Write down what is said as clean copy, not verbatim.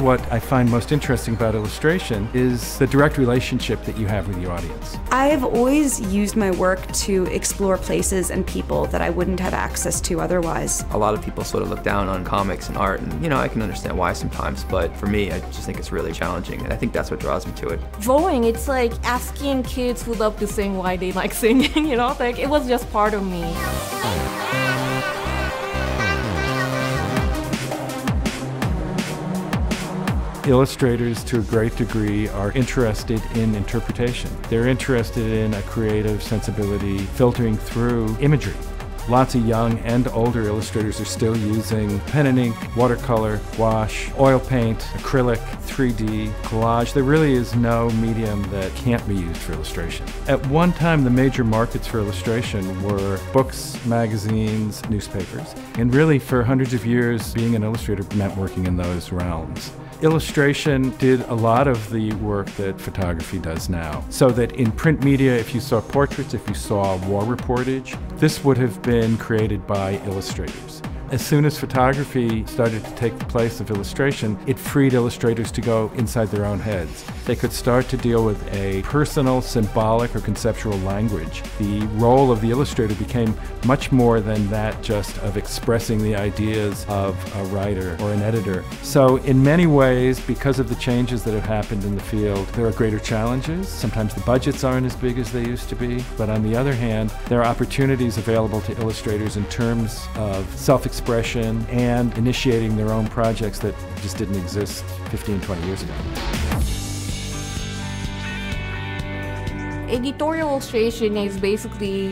what I find most interesting about illustration is the direct relationship that you have with your audience. I've always used my work to explore places and people that I wouldn't have access to otherwise. A lot of people sort of look down on comics and art, and I can understand why sometimes, but for me, I just think it's really challenging, and I think that's what draws me to it. Drawing, it's like asking kids who love to sing why they like singing, like it was just part of me. Illustrators, to a great degree, are interested in interpretation. They're interested in a creative sensibility filtering through imagery. Lots of young and older illustrators are still using pen and ink, watercolor, gouache, oil paint, acrylic, 3D, collage. There really is no medium that can't be used for illustration. At one time, the major markets for illustration were books, magazines, newspapers. And really, for hundreds of years, being an illustrator meant working in those realms. Illustration did a lot of the work that photography does now. So that in print media, if you saw portraits, if you saw war reportage, this would have been created by illustrators. As soon as photography started to take the place of illustration, it freed illustrators to go inside their own heads. They could start to deal with a personal, symbolic, or conceptual language. The role of the illustrator became much more than that just of expressing the ideas of a writer or an editor. So in many ways, because of the changes that have happened in the field, there are greater challenges. Sometimes the budgets aren't as big as they used to be, but on the other hand, there are opportunities available to illustrators in terms of self-expression and initiating their own projects that just didn't exist 15, 20 years ago. Editorial illustration is basically